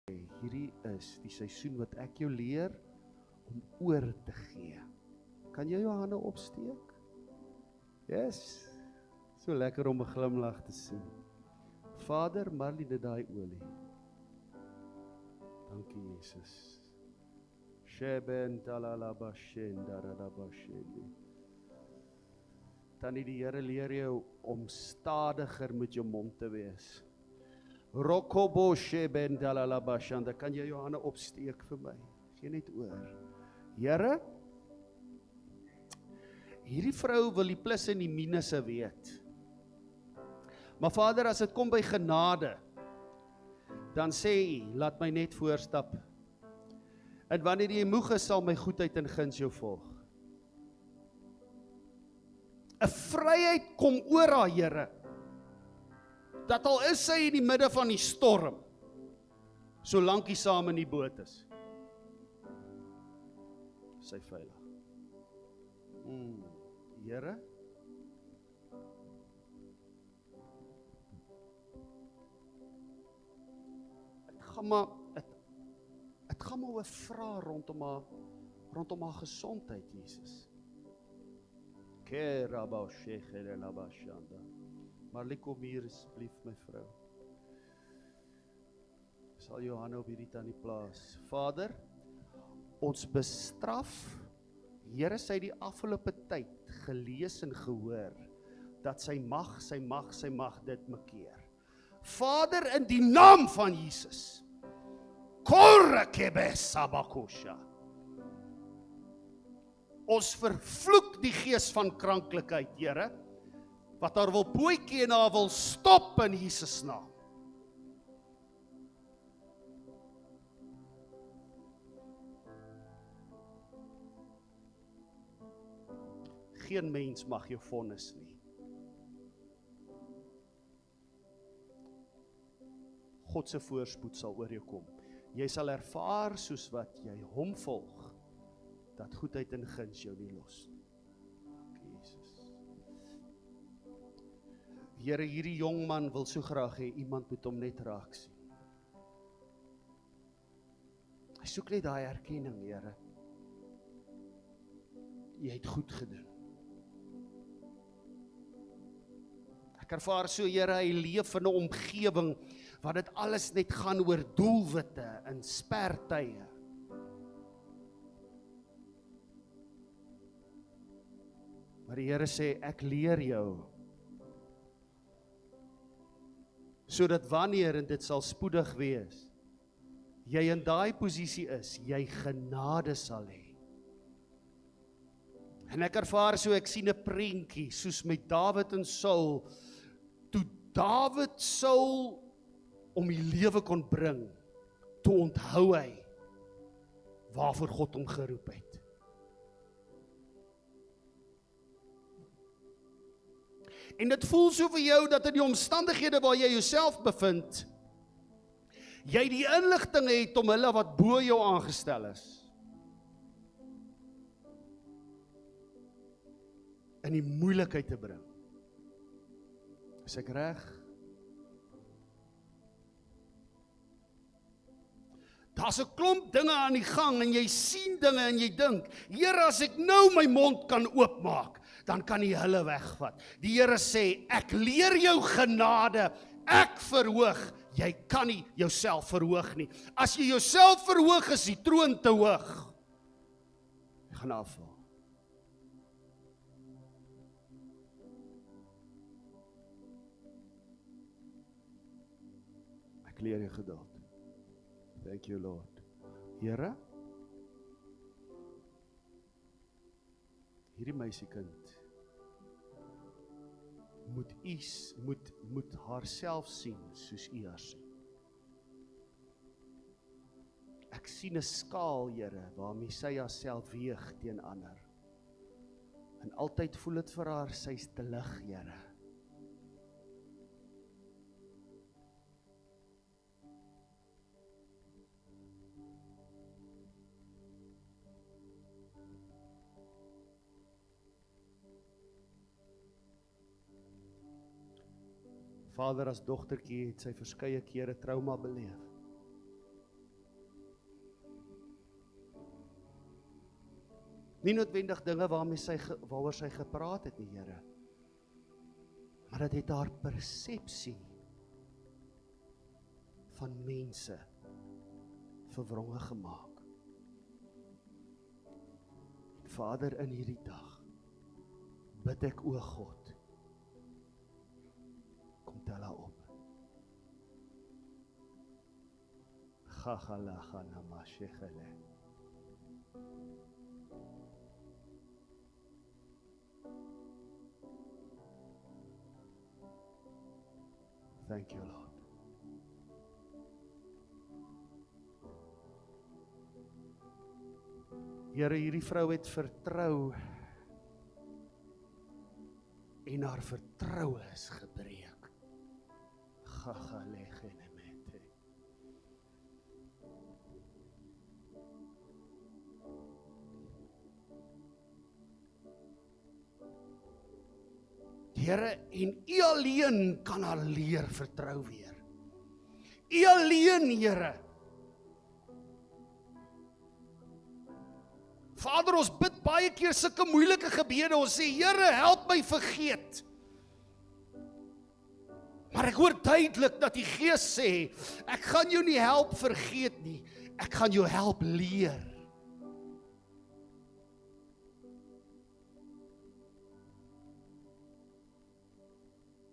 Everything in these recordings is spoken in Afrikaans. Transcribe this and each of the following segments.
Hierdie is die seisoen wat ek jou leer om oor te gee. Kan jy jou hande opsteek? Yes. So lekker om 'n glimlag te sien. Vader, Marlene daai olie. Dankie Jesus. Sheben talalabashen daradabashen. Tannie, die Here leer jou om stadiger met jou mond te wees. Rokobo sheben dalalabashan. Dan kan jy jou hande opsteek vir my. Gee net oor. Here, hierdie vrou wil die plus en die minusse weet. Maar Vader, as dit kom by genade, dan sê U, laat my net voorstap. En wanneer jy moeg is, sal my goedheid en guns jou volg. 'n Vryheid kom oor haar, Here. Dat al is sy in die midde van die storm, solank hy saam in die boot is, sy veilig. Here, het gaan maar oor vrae rondom haar gesondheid, Jesus. Maar kom hier asseblief, my vrou. Sal jou hande op hierdie tannie plaas. Vader, ons bestraf, Here, sy die afgelope tyd gelees en gehoor, dat sy mag dit mekeer. Vader, in die naam van Jesus, Korrekebe Sabakosha. Ons vervloek die gees van kranklikheid, Here, wat haar wil boetjie en haar wil stop in Jesus naam. Geen mens mag jou vonnis nie. God se voorspoed sal oor jou kom. Jy sal ervaar soos wat jy hom volg, dat goedheid en guns jou nie los nie. Dankie Jesus. Here, hierdie jong man wil so graag hê iemand moet hom net raak sien. Hy soek net daai erkenning, Here. Jy het goed gedoen. Ek ervaar so, Here, hy leef in 'n omgewing waar dit alles net gaan oor doelwitte en spertye. Maar die Here sê, ek leer jou, sodat wanneer, en dit sal spoedig wees, jy in daai posisie is, jy genade sal hê. En ek ervaar so, ek sien 'n prentjie, soos met Dawid en Saul, toe Dawid Saul om die lewe kon bring, toe onthou hy waarvoor God hom geroep het. En dit voel so vir jou dat in die omstandighede waar jy jouself bevind, jy die inligting het om hulle wat bo jou aangestel is, in die moeilikheid te bring. Is ek reg? Daar's 'n klomp dinge aan die gang en jy sien dinge en jy dink, Here, as ek nou my mond kan oopmaak, dan kan U hulle wegvat. Die Here sê, ek leer jou genade, ek verhoog, jy kan nie jouself verhoog nie. As jy jouself verhoog, is die troon te hoog. Jy gaan afval. Ek leer jou geduld. Thank you, Lord. Here, hierdie meisiekind moet haarself sien soos U haar sien. Ek sien 'n skaal, Here, waarmee sy haarself weeg teen ander. En altyd voel dit vir haar, sy's te lig, Here. Vader, as dogtertjie het sy verskeie kere trauma beleef. Nie noodwendig dinge waaroor sy gepraat het nie, Here. Maar dit het haar persepsie van mense verwronge gemaak. Vader, in hierdie dag bid ek, o God, kom tel haar op. Gagalaga mashegele. Thank you, Lord. Here, hierdie vrou het vertrou en haar vertroue is gebreek. Gagalegenemete. Here, en U alleen kan haar leer vertrou weer. U alleen, Here. Vader, ons bid baie keer sulke moeilike gebede, ons sê, Here, help my vergeet. Maar ek hoor duidelik dat die Gees sê, ek gaan jou nie help vergeet nie, ek gaan jou help leer.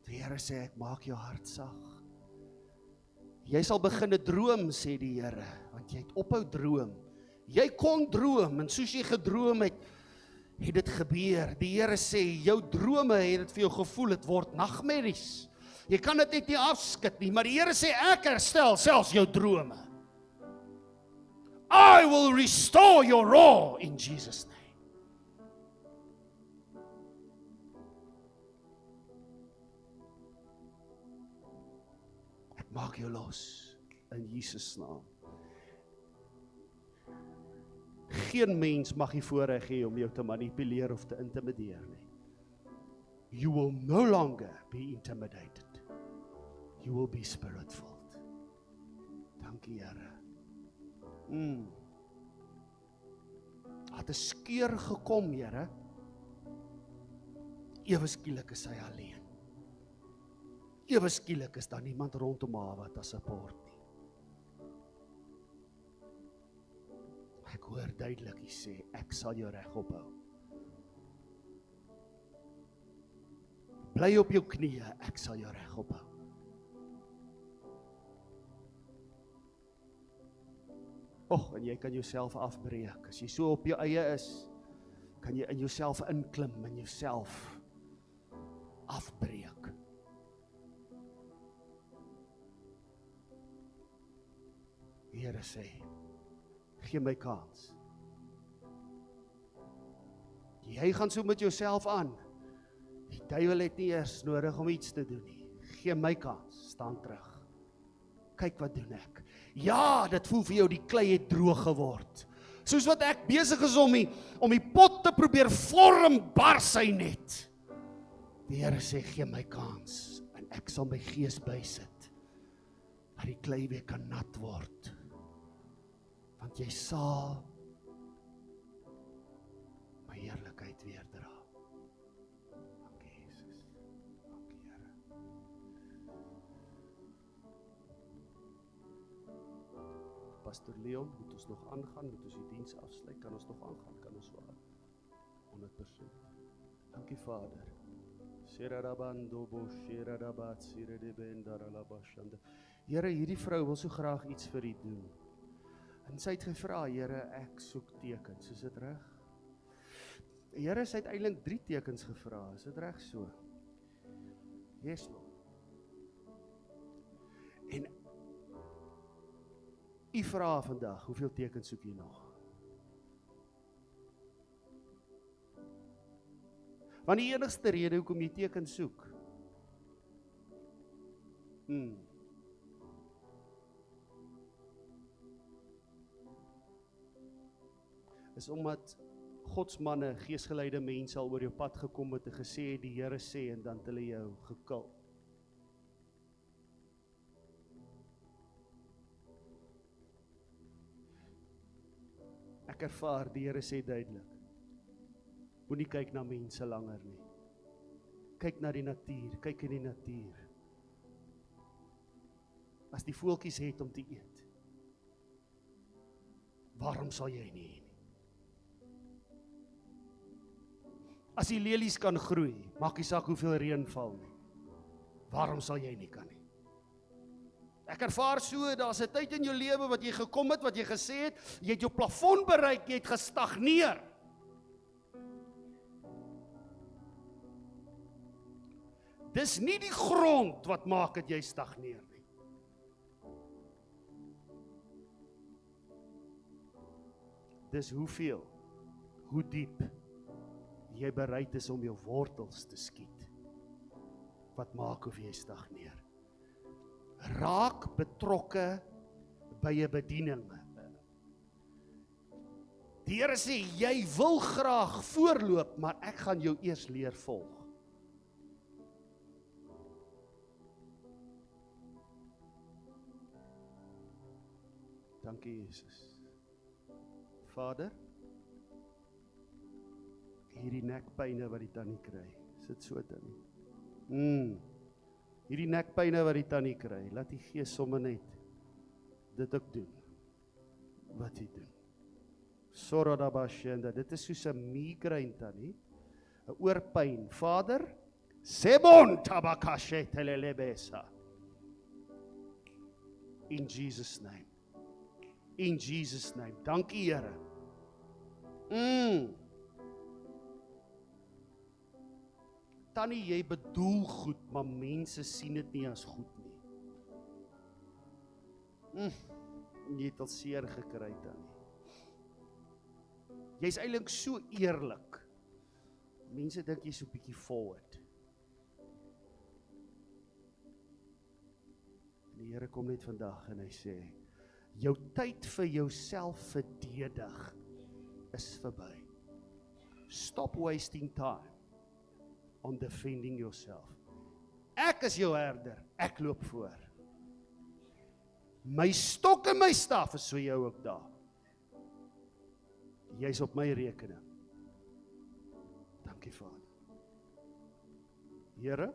Die Here sê, ek maak jou hart sag. Jy sal begin droom, sê die Here, want jy het ophou droom. Jy kon droom, en soos jy gedroom het, het dit gebeur. Die Here sê, jou drome het dit vir jou gevoel, het word nagmerries. Jy kan dit net nie afskud nie, maar die Here sê, ek herstel selfs jou drome. I will restore your all in Jesus' name. Ek maak jou los, in Jesus' naam. Geen mens mag die voorreg hê om jou te manipuleer of te intimideer nie. You will no longer be intimidated. You will be spirit-filled. Dankie, Here. Het 'n skeur gekom, Here. Ewe skielik is hy alleen. Ewe skielik is daar niemand rondom haar wat haar support nie. Ek hoor duidelik hy sê, ek sal jou reg ophou. Bly op jou knieë, ek sal jou reg ophou. En jy kan jouself afbreek. As jy so op jou eie is, kan jy in jouself inklim en jouself afbreek. Die Here sê, gee my kans. Jy gaan so met jouself aan. Die duiwel het nie eers nodig om iets te doen nie. Gee my kans, staan terug. Kyk wat doen ek. Ja, dit voel vir jou die klei het droog geword. Soos wat ek besig is om die pot te probeer vorm, bars hy net. Die Here sê, gee my kans en ek sal my gees bysit, dat die klei weer kan nat word. Want jy sal my heerlikheid weer dra. Dankie, Jesus. Dankie, Here. Pastor Leon, moet ons nog aangaan? Moet ons die diens afsluit? Kan ons nog aangaan? Kan ons wel? 100%. Dankie, Vader. Here, hierdie vrou wil so graag iets vir U doen. En sy het gevra, Here, ek soek tekens, is dit reg? Here, sy het eintlik 3 tekens gevra, is dit reg so? Yes, Lord. En U vra vandag, hoeveel tekens soek jy nog? Want die enigste rede hoekom jy tekens soek, is omdat godsmanne, geesgeleide mense al oor jou pad gekom het en gesê, die Here sê, en dan het hulle jou gekil. Ek ervaar, die Here sê duidelik, Moenie kyk na mense langer nie. Kyk na die natuur, kyk in die natuur. As die voeltjies het om te eet, waarom sal jy nie hê nie? As die lelies kan groei, maak nie saak hoeveel reën val nie. Waarom sal jy nie kan nie? Ek ervaar so, daar's 'n tyd in jou lewe wat jy gekom het, wat jy gesê het, jy het jou plafon bereik, jy het gestagneer. Dis nie die grond wat maak dat jy stagneer nie. Dis hoeveel, hoe diep jy bereid is om jou wortels te skiet, wat maak of jy stagneer. Raak betrokke by 'n bediening. Die Here sê, jy wil graag voorloop, maar ek gaan jou eers leer volg. Dankie Jesus. Vader, hierdie nekpyne wat die tannie kry, sit so tannie. Hierdie nekpyne wat die tannie kry, laat die Gees sommer net dit ook doen, wat hy doen. Soradabashenda, dit is soos 'n migraine tannie, 'n oorpyn. Vader, sebon tabakashe telelebesa. In Jesus name. In Jesus name. Dankie Here. Tannie, jy bedoel goed, maar mense sien dit nie as goed nie. Jy het al seer gekry, tannie. Jy's eintlik so eerlik. Mense dink jy's so 'n bietjie forward. Die Here kom net vandag en hy sê, jou tyd vir jouself verdedig is verby. Stop wasting time on defending yourself. Ek is jou herder, ek loop voor. My stok en my staf is vir jou ook daar. Jy's op my rekening. Dankie Vader. Here,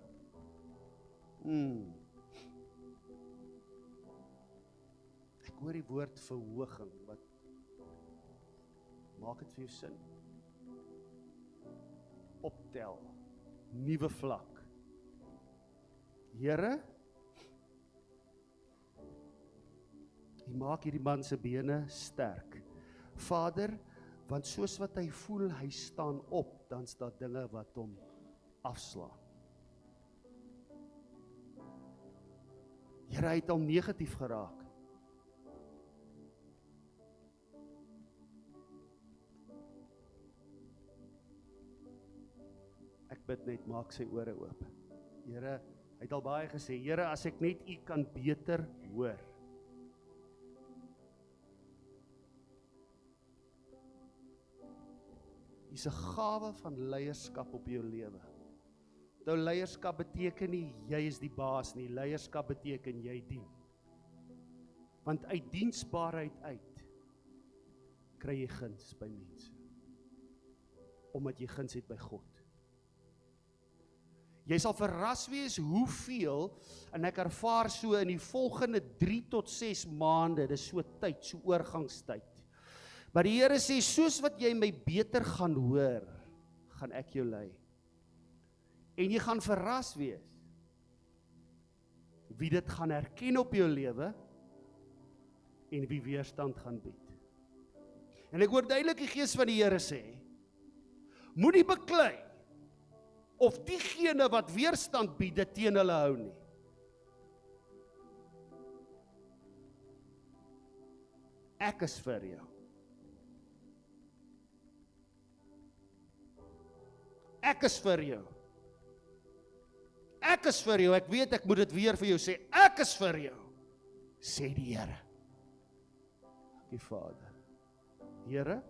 ek hoor die woord verhoging, wat maak dit vir jou sin? Optel, nuwe vlak. Here, U maak hierdie man se bene sterk. Vader, want soos wat hy voel, hy staan op, dan is daar dinge wat hom afslaan. Here, hy het al negatief geraak. Ek bid net, maak sy ore oop. Here, hy het al baie gesê, Here, as ek net U kan beter hoor. Dis 'n gawe van leierskap op jou lewe. Nou leierskap beteken nie jy is die baas nie, leierskap beteken jy dien. Want uit diensbaarheid uit kry jy guns by mense. Omdat jy guns het by God. Jy sal verras wees hoeveel, en ek ervaar so in die volgende 3 tot 6 maande, dis so tyd, so oorgangstyd. Maar die Here sê, soos wat jy my beter gaan hoor, gaan ek jou lei. En jy gaan verras wees, wie dit gaan herken op jou lewe, en wie weerstand gaan bied. En ek hoor duidelik die Gees van die Here sê, moenie beklei, of diegene wat weerstand bied, dit teen hulle hou nie. Ek is vir jou. Ek is vir jou. Ek is vir jou, ek weet ek moet dit weer vir jou sê, ek is vir jou, sê die Here. Die Vader. Here,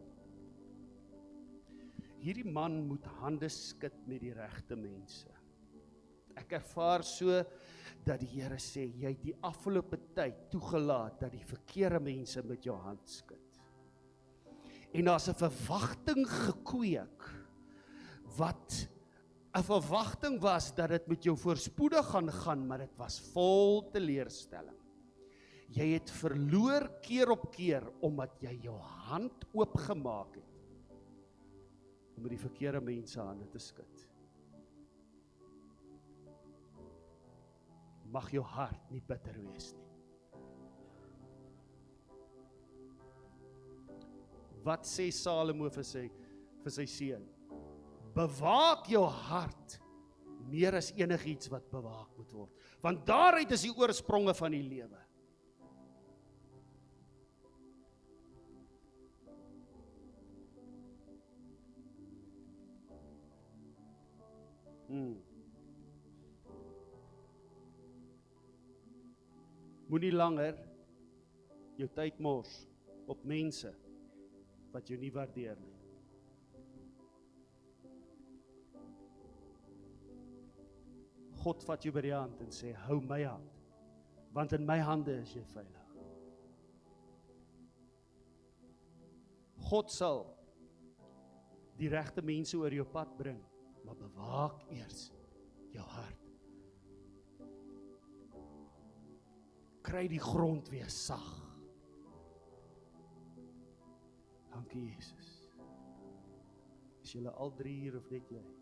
hierdie man moet hande skud met die regte mense. Ek ervaar so, dat die Here sê, jy het die afgelope tyd toegelaat, dat die verkeerde mense met jou hand skud. En daar's 'n verwagting gekweek, wat 'n verwagting was dat dit met jou voorspoedig gaan, maar dit was vol teleurstelling. Jy het verloor keer op keer, omdat jy jou hand oopgemaak het, om met die verkeerde mense hande te skud. Mag jou hart nie bitter wees nie. Wat sê Salomo vir sy seun? Bewaak jou hart meer as enigiets wat bewaak moet word. Want daaruit is die oorspronge van die lewe. Moenie langer jou tyd mors op mense wat jou nie waardeer nie. God vat jou by die hand en sê, hou my hand, want in my hande is jy veilig. God sal die regte mense oor jou pad bring, maar bewaak eers jou hart. Kry die grond weer sag. Dankie Jesus. Is julle al 3 hier of net jy? Okay.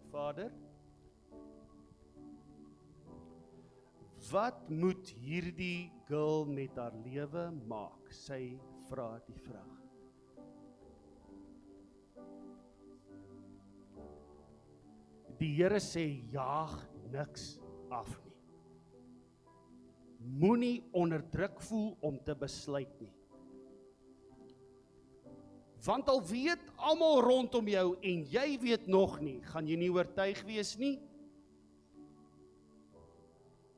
Vader, wat moet hierdie girl met haar lewe maak? Sy vra die vraag. Die Here sê, jaag niks af nie. Moenie onder druk voel om te besluit nie. Want al weet almal rondom jou en jy weet nog nie, gaan jy nie oortuig wees nie.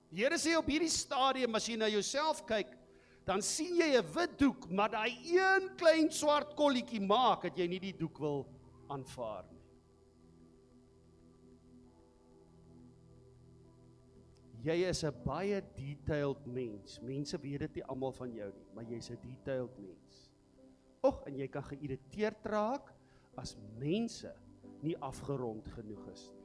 Die Here sê op hierdie stadium, as jy na jouself kyk, dan sien jy 'n wit doek, maar daai een klein swart kolletjie maak, dat jy nie die doek wil aanvaar nie. Jy is 'n baie detailed mens. Mense weet dit nie almal van jou nie, maar jy's 'n detailed mens. En jy kan geïrriteerd raak as mense nie afgerond genoeg is nie.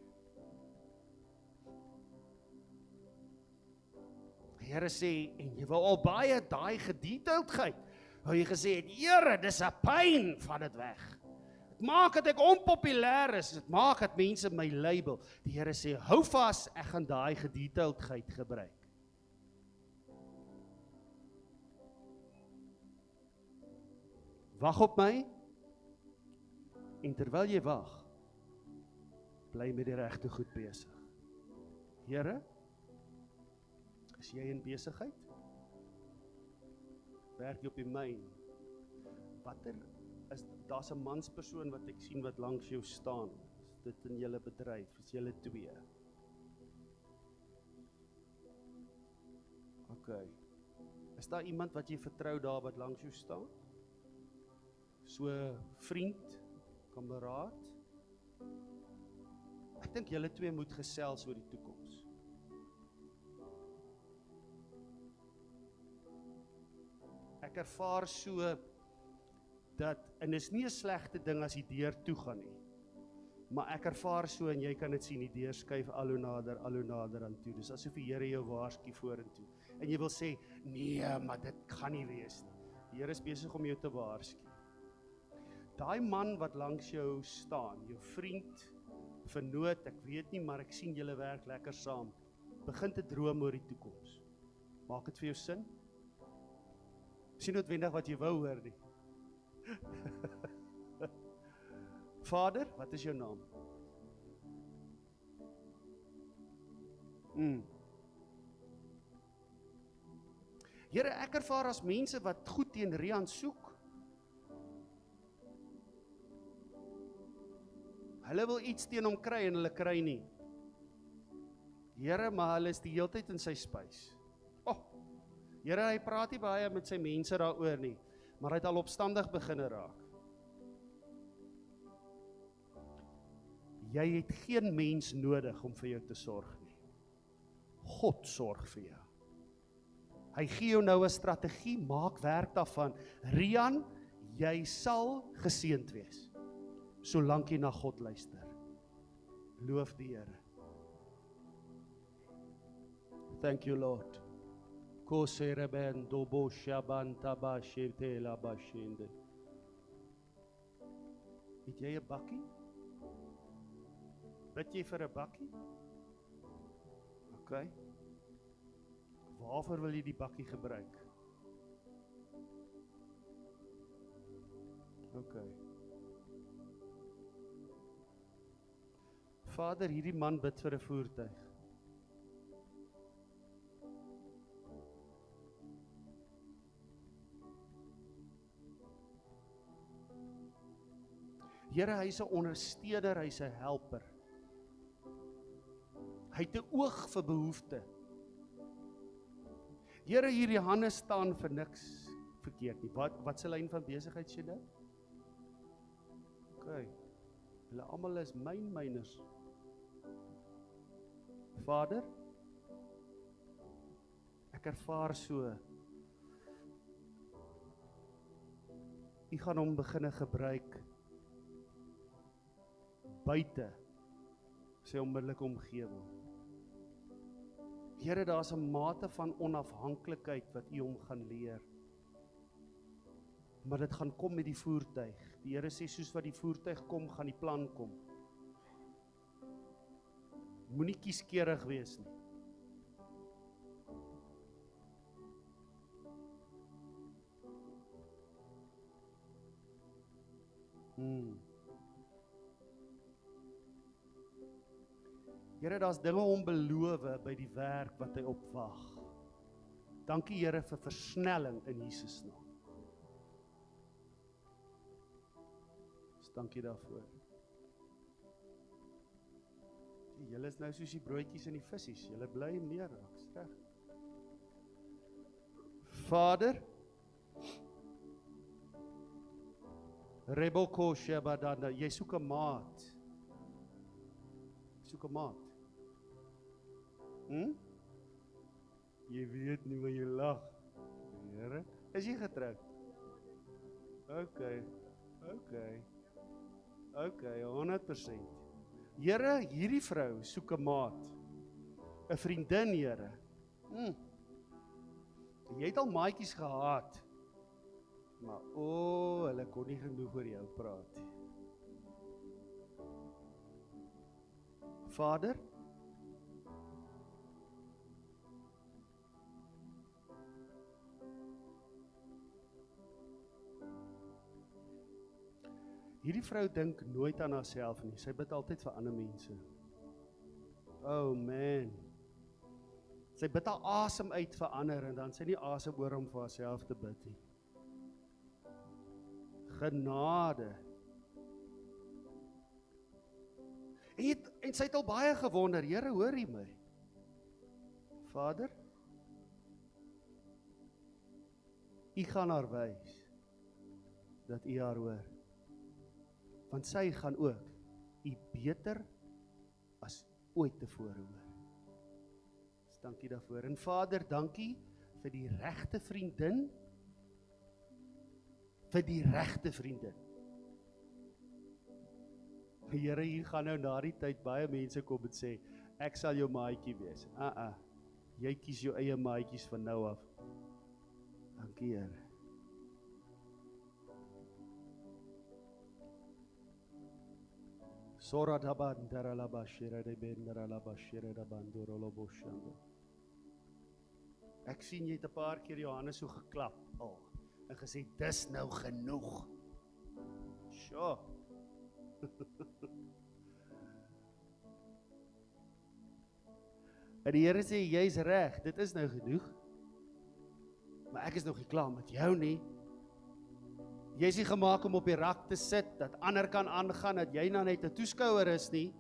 Die Here sê, en jy wou al baie daai gedetaildheid, wou jy gesê het, Here, dis 'n pyn van dit weg. Dit maak dat ek onpopulêr is, dit maak dat mense my label. Die Here sê, hou vas, ek gaan daai gedetaildheid gebruik. Wag op my, en terwyl jy wag, bly met die regte goed besig. Here, is jy in besigheid? Werk jy op die myn? Daar's 'n manspersoon wat ek sien wat langs jou staan. Is dit in julle bedryf? Is julle 2? Okay. Is daar iemand wat jy vertrou daar wat langs jou staan? So vriend, kameraad? Ek dink julle 2 moet gesels oor die toekoms. Ek ervaar so dat, en is nie 'n slegte ding as die deur toe gaan nie, maar ek ervaar so, en jy kan dit sien, die deur skuif al hoe nader aan toe, dis asof die Here jou waarsku vorentoe, en jy wil sê, nee, maar dit gaan nie wees nie, die Here is besig om jou te waarsku. Daai man wat langs jou staan, jou vriend, vernoot, ek weet nie, maar ek sien julle werk lekker saam, begin te droom oor die toekoms. Maak dit vir jou sin? Is nie noodwendig wat jy wou hoor nie. Vader, wat is jou naam? Here, ek ervaar as mense wat goed teen Rian soek. Hulle wil iets teen hom kry en hulle kry nie. Here, maar hulle is die hele tyd in sy spys. Here, hy praat nie baie met sy mense daaroor nie, maar hy het al opstandig begin raak. Jy het geen mens nodig om vir jou te sorg nie. God sorg vir jou. Hy gee jou nou 'n strategie, maak werk daarvan. Rian, Jy sal geseënd wees, solank jy na God luister. Loof die Here. Thank you, Lord. Kosereben dobo shabanta bashete la bashende. Het jy 'n bakkie? Bid jy vir 'n bakkie? OK. Waarvoor wil jy die bakkie gebruik? OK. Vader, hierdie man bid vir 'n voertuig. Here, hy's 'n ondersteuner, hy's 'n helper. Hy het 'n oog vir behoefte. Here, hierdie hande staan vir niks verkeerd nie. Wat se lyn van besigheid sê nou? OK. Hulle almal is myners. Vader, ek ervaar so. U gaan hom beginne gebruik buite sy onmiddellike omgewing. Here, daar's 'n mate van onafhanklikheid wat U hom gaan leer. Maar dit gaan kom met die voertuig. Die Here sê, soos wat die voertuig kom, gaan die plan kom. Moenie kieskeurig wees nie. Here, daar's dinge onbelowe by die werk wat hy opwag. Dankie Here vir versnelling in Jesus naam. Dankie daarvoor. Julle is nou soos die broodjies en die visies. Julle bly meer raak, reg. Vader, Reboko Shabadanda, jy soek 'n maat. Soek 'n maat. Jy weet nie waar jy lag. Here, is jy getroud? OK, 100%. Here, hierdie vrou soek 'n maat. 'n Vriendin, Here. Jy het al maatjies gehad. Maar hulle kon nie genoeg oor jou praat nie. Vader, hierdie vrou dink nooit aan haarself nie. Sy bid altyd vir ander mense. Oh man. Sy bid haar asem uit vir ander en dan sy nie asem oor om vir haarself te bid nie. Genade. En sy het al baie gewonder, Here, hoor U my? Vader, U gaan haar wys dat U haar hoor. Want sy gaan ook U beter as ooit tevore hoor. Dus dankie daarvoor. En Vader, dankie vir die regte vriendin. Vir die regte vriendin. Here, hier gaan nou na die tyd baie mense kom en sê, ek sal jou maatjie wees. Jy kies jou eie maatjies van nou af. Dankie, Here. Ek sien jy het 'n paar keer jou hande so geklap al en gesê, dis nou genoeg. Sjoe. En die Here sê, jy's reg, dit is nou genoeg. Maar ek is nog nie klaar met jou nie. Jy is nie gemaak om op die rak te sit, dat ander kan aangaan, dat jy nou net 'n toeskouer is nie.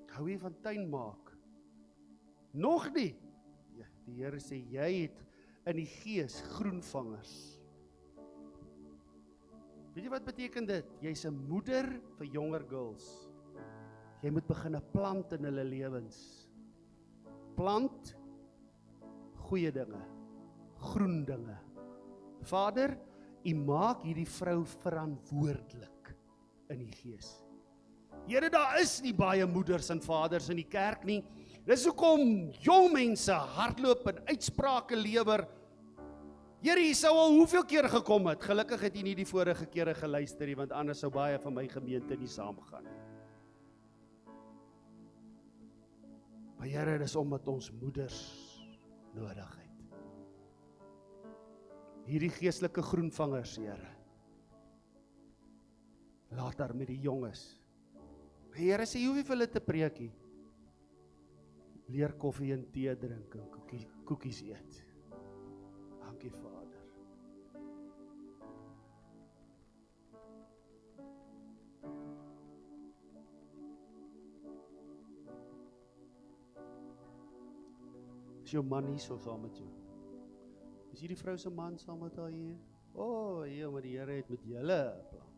Hou jy van tuin maak? Nog nie. Ja, die Here sê, jy het in die gees groenvangers. Weet jy wat beteken dit? Jy's 'n moeder vir jonger girls. Jy moet begin 'n plant in hulle lewens. Plant goeie dinge. groen dinge. Vader, U maak hierdie vrou verantwoordelik in die gees. Here, daar is nie baie moeders en vaders in die kerk nie. Dis hoekom jong mense hardloop en uitsprake lewer. Here, U sou al hoeveel keer gekom het. Gelukkig het U nie die vorige kere geluister nie, want anders sou baie van my gemeente nie saamgaan. Maar Here, dis omdat ons moeders nodig het. Hierdie geestelike groenvangers, Here. Later met die jonges. Here, sê, jy hoef nie vir hulle te preek nie. Leer koffie en tee drink en koekies eet. Dankie, Vader. Is jou man hier so saam met jou? Is hierdie vrou se man saam met haar hier? Maar die Here het met julle 'n plan.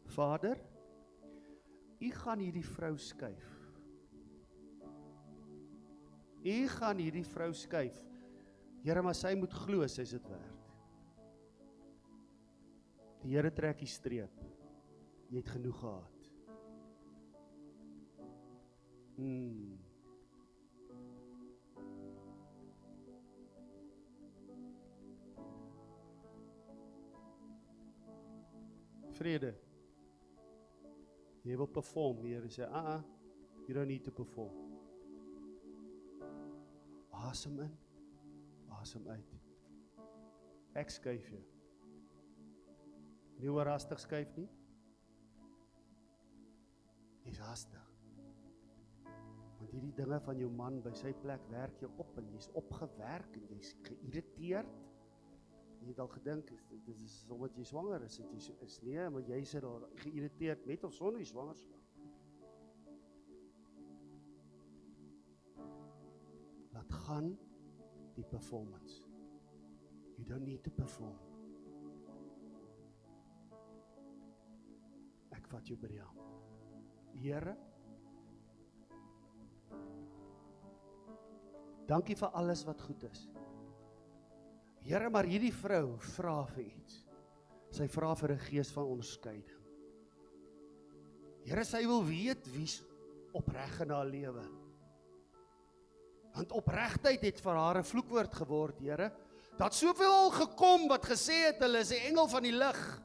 Vader, U gaan hierdie vrou skuif. U gaan hierdie vrou skuif. Here, maar sy moet glo, sy is dit werd. Die Here trek die streep. Jy het genoeg gehad. Vrede. Jy wil perform, die Here sê, you don't need to perform. Asem in, asem uit. Ek skuif jou. Nie oor hastig skuif nie. Jy's hastig. Want hierdie dinge van jou man by sy plek werk jou op en jy's opgewerk en jy's geïrriteerd. Jy het al gedink, dit is omdat jy swanger is, nee, maar jy sit al geïrriteerd met of sonder die swangerskap. Laat gaan die performance. You don't need to perform. Ek vat jou by die hand. Here, dankie vir alles wat goed is. Here, maar hierdie vrou vra vir iets. Sy vra vir 'n gees van onderskeiding. Here, sy wil weet wie's opreg in haar lewe. Want opregtheid het vir haar 'n vloekwoord geword, Here. Dat soveel al gekom wat gesê het, hulle is 'n engel van die lig.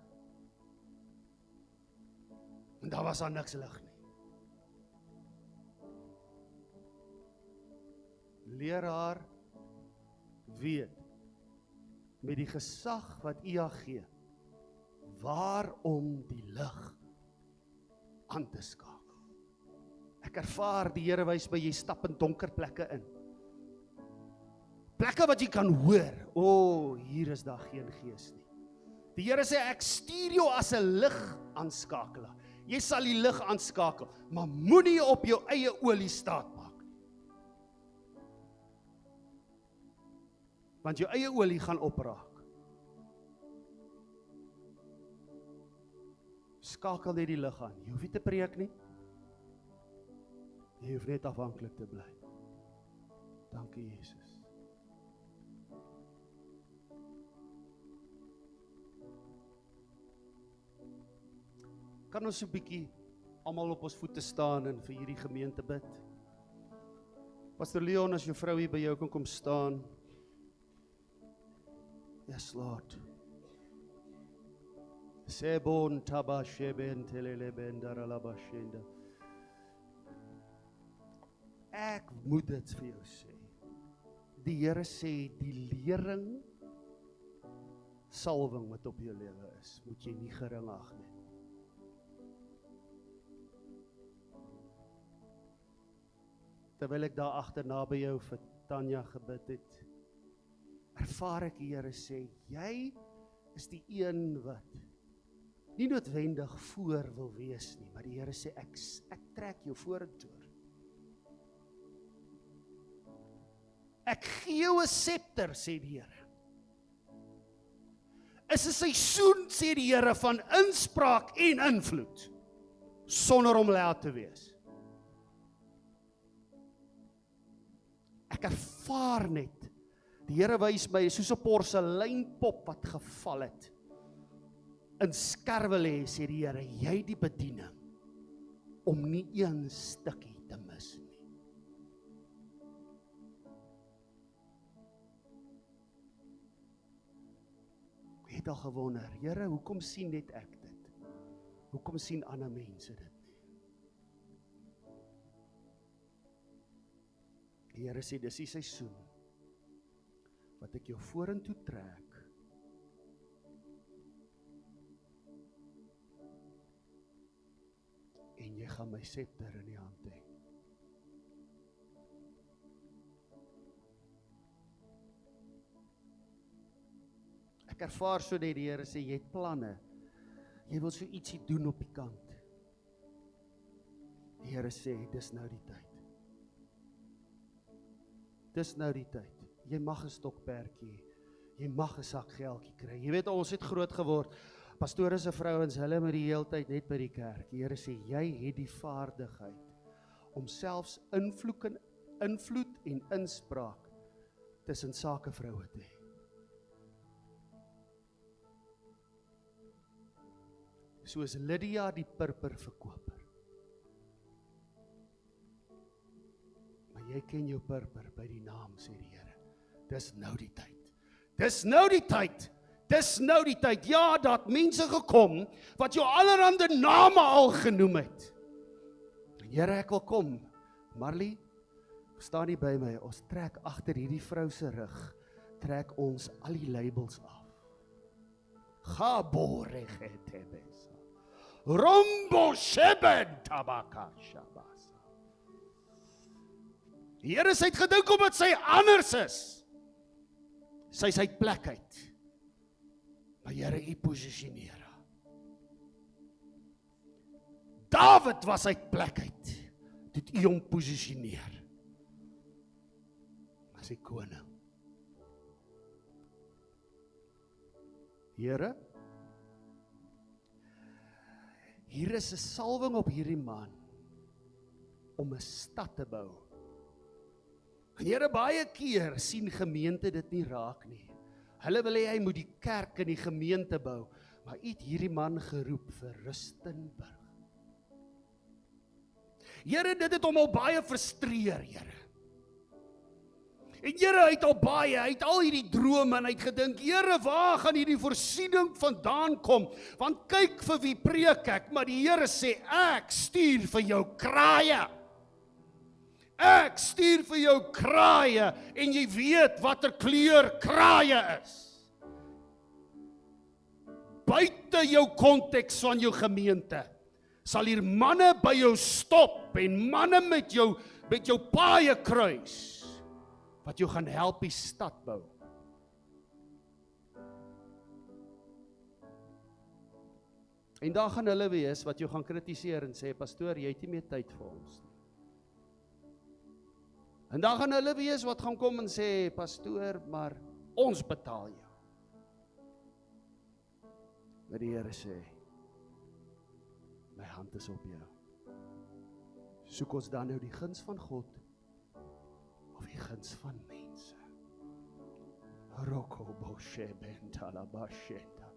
En daar was daar niks lig nie. Leer haar weet, met die gesag wat U haar gee, waarom die lig aan te skakel. Ek ervaar die Here wys by jy stap in donker plekke in. Plekke wat jy kan hoor, hier is daar geen gees nie. Die Here sê, ek stuur jou as 'n lig aanskakelaar. Jy sal die lig aanskakel, maar moenie op jou eie olie staat maak. Want jou eie olie gaan opraak. Skakel net die lig aan. Jy hoef nie te preek nie. Jy hoef net afhanklik te bly. Dankie, Jesus. Kan ons so 'n bietjie almal op ons voete staan en vir hierdie gemeente bid? Pastor Leon, as jou vrou hier by jou kom staan. Yes, Lord. Sebon tabasheben teleleben daralabashenda. Ek moet dit vir jou sê. Die Here sê, die lering, salwing wat op jou lewe is, moet jy nie gering ag nie. Terwyl ek daar agterna by jou vir Tanya gebid het, ervaar ek die Here sê, jy is die een wat nie noodwendig voor wil wees nie, maar die Here sê, ek trek jou vorentoe. Ek gee jou 'n scepter, sê die Here. Is 'n seisoen, sê die Here, van inspraak en invloed, sonder om luid te wees. Ek ervaar net, Die Here wys my soos 'n porseleinpop wat geval het. In skerwe lê, sê die Here, jy die bediening om nie een stukkie te mis nie. Ek het al gewonder, Here, hoekom sien net ek dit? Hoekom sien ander mense dit nie? Die Here sê, dis die seisoen wat ek jou vorentoe trek en jy gaan my scepter in die hand hê. Ek ervaar so net die Here sê, jy het planne. Jy wil so ietsie doen op die kant. Die Here sê, dis nou die tyd. Dis nou die tyd. Jy mag 'n stokperdjie, jy mag 'n sak geldjie kry. Jy weet, ons het groot geword. Pastore se vrouens, hulle moet die hele tyd net by die kerk. Die Here sê, jy het die vaardigheid om selfs invloed en inspraak tussen sakevroue te hê. Soos Lydia die purperverkoper. Maar jy ken jou purper by die naam, sê die Here. Dis nou die tyd. Dis nou die tyd. Dis nou die tyd. Ja, dat mense gekom wat jou allerhande name al genoem het. Here, ek wil kom. Marley, staan nie by my. Ons trek agter hierdie vrou se rug. Trek ons al die labels af. Gabore getebes. Rombo sheben tabaka shabasa. Die Here sê, het gedink omdat sy anders is. Sy is uit plek uit. Maar Here, U posisioneer haar. Dawid was uit plek uit. Dit U hom posisioneer. As die koning. Here, hier is 'n salwing op hierdie man om 'n stad te bou. En Here, baie keer sien gemeente dit nie raak nie. Hulle wil hê hy moet die kerk en die gemeente bou, maar U het hierdie man geroep vir Rustenburg. Here, dit het hom al baie frustreer, Here. En Here, hy het al hierdie drome en hy het gedink, Here, waar gaan hierdie voorsiening vandaan kom? Want kyk vir wie preek ek, maar die Here sê, ek stuur vir jou kraaie. Ek stuur vir jou kraaie en jy weet watter kleur kraaie is. Buite jou konteks van jou gemeente sal hier manne by jou stop en manne met jou paaie kruis wat jou gaan help die stad bou. En daar gaan hulle wees wat jou gaan kritiseer en sê, pastoor, jy het nie meer tyd vir ons nie. En dan gaan hulle wees wat gaan kom en sê, pastoor, maar ons betaal jou. Maar die Here sê, my hand is op jou. Soek ons dan nou die guns van God, of die guns van mense. Roko boshe bentala basheta.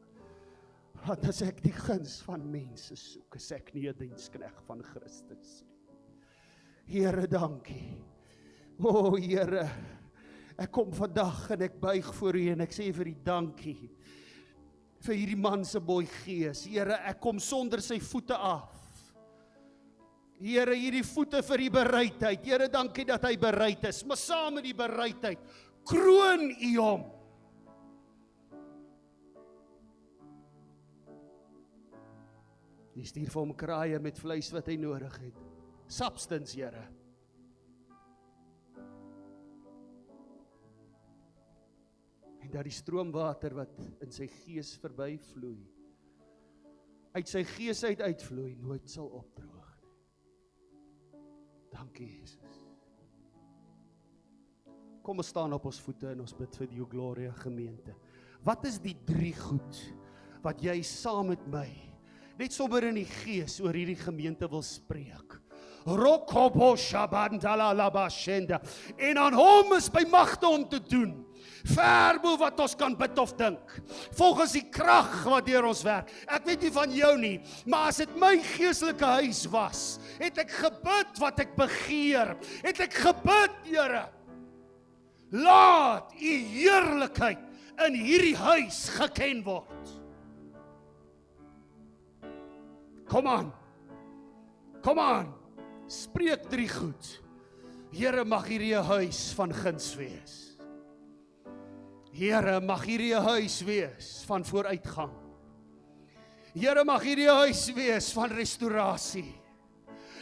Want as ek die guns van mense soek, is ek nie 'n diensknegt van Christus nie. Here, dankie. O Here, ek kom vandag en ek buig voor U en ek sê vir U dankie vir hierdie man se mooi gees. Here, ek kom sonder sy voete af. Here, hierdie voete vir die bereidheid. Here, dankie dat hy bereid is, maar saam met die bereidheid, kroon U hom. U stuur vir hom kraaie met vleis wat hy nodig het. Substance, Here. En dat die stroomwater wat in sy gees verby vloei, uit sy gees uitvloei, nooit sal opdroog nie. Dankie, Jesus. Kom ons staan op ons voete en ons bid vir die Gloria gemeente. Wat is die 3 goed wat jy saam met my, net sommer in die gees oor hierdie gemeente wil spreek? Rokobo shabandala labashenda. En aan hom is by magte om te doen Ver bo wat ons kan bid of dink. Volgens die krag wat deur ons werk. Ek weet nie van jou nie, maar as dit my geestelike huis was, het ek gebid wat ek begeer. Het ek gebid, Here, laat u heerlikheid in hierdie huis geken word. Kom aan, spreek 3 goed. Here, mag hierdie 'n huis van guns wees. Here, mag hierdie 'n huis wees van vooruitgang. Here, mag hierdie 'n huis wees van restaurasie.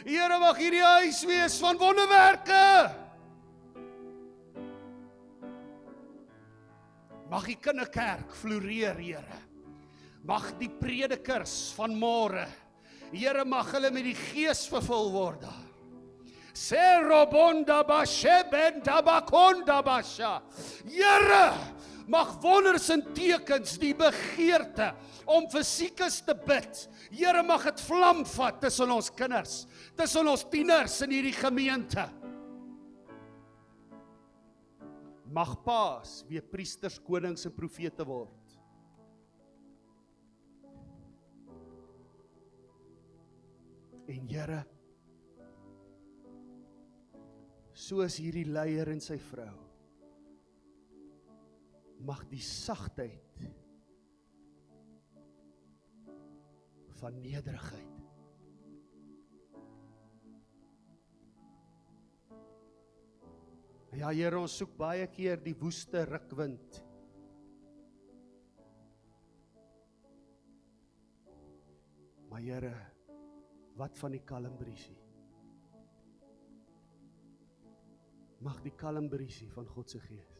Here, mag hierdie 'n huis wees van wonderwerke. Mag die kinderkerk floreer, Here. Mag die predikers van môre, Here, mag hulle met die Gees vervul word daar. Serobonda bashebenda bakonda basha. Here, mag wonders en tekens die begeerte om vir siekes te bid. Here, mag dit vlam vat tussen ons kinders, tussen ons tieners in hierdie gemeente. Mag paas weer priesters, konings en profete word. En Here, soos hierdie leier en sy vrou, mag die sagtheid van nederigheid ja, Here, ons soek baie keer die woeste rukwind. Maar Here, wat van die kalmbriesie? Mag die kalmbriesie van God se Gees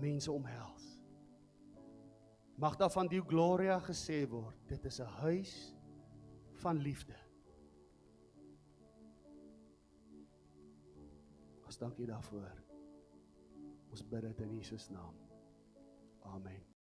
mense omhels. Mag daar van die Gloria gesê word, dit is 'n huis van liefde. Ons dankie daarvoor. Ons bid dit in Jesus naam. Amen.